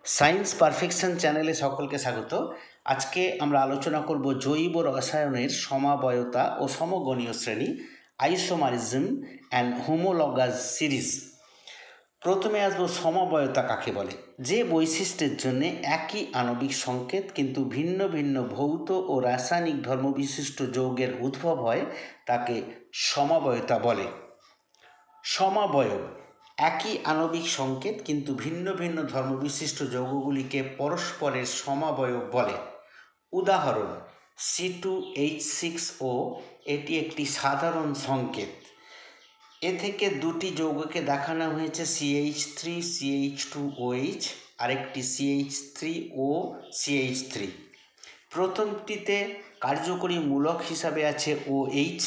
Science perfection চ্যানেলে সকলকে স্বাগত। আজকে আমরা আলোচনা করব জৈব রসায়নের সমাবয়তা ও সমগণীয় শ্রেণী, আইসোমারিজম অ্যান্ড হোমোলগাস সিরিজ। প্রথমে আসবো সমবয়তা কাকে বলে। যে বৈশিষ্ট্যের জন্য একই আণবিক সংকেত কিন্তু ভিন্ন ভিন্ন ভৌত ও রাসায়নিক ধর্মবিশিষ্ট যৌগের উদ্ভব হয় তাকে সমবয়তা বলে। সমাবয়ব একই আণবিক সংকেত কিন্তু ভিন্ন ভিন্ন ধর্মবিশিষ্ট যৌগগুলিকে পরস্পরের সমাবয়ব বলে। উদাহরণ C2H6O, এটি একটি সাধারণ সংকেত। এ থেকে দুটি যৌগকে দেখানো হয়েছে CH3CH2OH, আরেকটি CH3OCH3। প্রথমটিতে কার্যকরী মূলক হিসাবে আছে OH,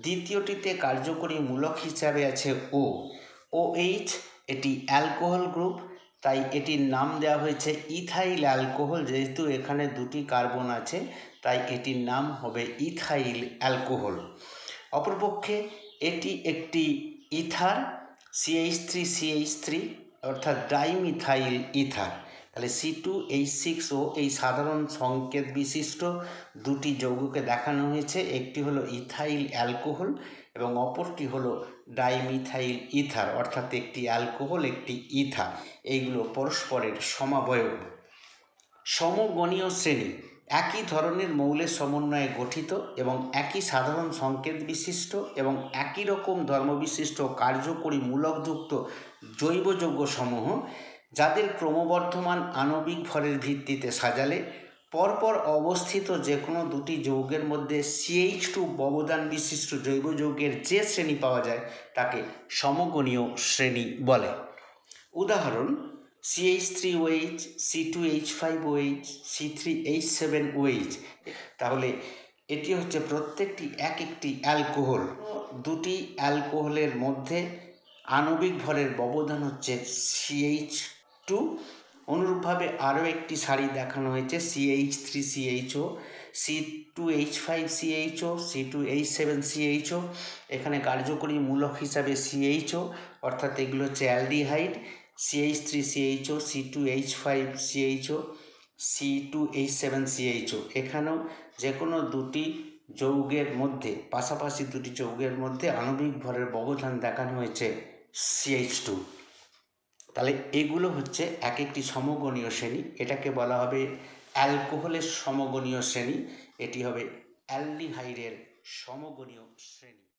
দ্বিতীয়টিতে কার্যকরী মূলক হিসাবে আছে OH। এটি অ্যালকোহল গ্রুপ, তাই এটির নাম দেওয়া হয়েছে ইথাইল অ্যালকোহল। যেহেতু এখানে দুটি কার্বন আছে তাই এটির নাম হবে ইথাইল অ্যালকোহল। অপরপক্ষে এটি একটি ইথার, CH3CH3, অর্থাৎ ডাইমিথাইল ইথার। তাহলে C2H6O এই সাধারণ সংকেত বিশিষ্ট দুটি যৌগকে দেখানো হয়েছে, একটি হলো ইথাইল অ্যালকোহল এবং অপরটি হলো ডাইমিথাইল ইথার, অর্থাৎ একটি অ্যালকোহল একটি ইথার। এইগুলো পরস্পরের সমাবয়ব। সমগণীয় শ্রেণী একই ধরনের মৌলের সমন্বয়ে গঠিত এবং একই সাধারণ সংকেত বিশিষ্ট এবং একই রকম ধর্মবিশিষ্ট কার্যকরী মূলকযুক্ত জৈব যৌগসমূহ, যাদের ক্রমবর্ধমান আণবিক ভরের ভিত্তিতে সাজালে পরপর অবস্থিত যে কোনো দুটি যৌগের মধ্যে CH2 ব্যবধান বিশিষ্ট জৈব যৌগের যে শ্রেণী পাওয়া যায় তাকে সমগণীয় শ্রেণী বলে। উদাহরণ CH3OH, C2H5OH, C3H7OH। তাহলে এটি হচ্ছে প্রত্যেকটি এক একটি অ্যালকোহল। দুটি অ্যালকোহলের মধ্যে আণবিক ভরের ব্যবধান হচ্ছে CH2। অনুরূপভাবে আরও একটি সারি দেখানো হয়েছে CH3CHO, C2H5CHO, C2H7CHO। এখানে কার্যকরী মূলক হিসাবে CHO, অর্থাৎ এগুলো হচ্ছে অ্যালডিহাইড। CH3CHO, C2H5CHO, C2H7CHO। এখানেও যে কোনো দুটি যৌগের মধ্যে, পাশাপাশি দুটি যৌগের মধ্যে আণবিক ভরের ব্যবধান দেখানো হয়েছে CH2। তাহলে এগুলো হচ্ছে এক একটি সমগণীয় শ্রেণী। এটাকে বলা হবে অ্যালকোহলের সমগণীয় শ্রেণী, এটি হবে অ্যালডিহাইডের সমগণীয় শ্রেণী।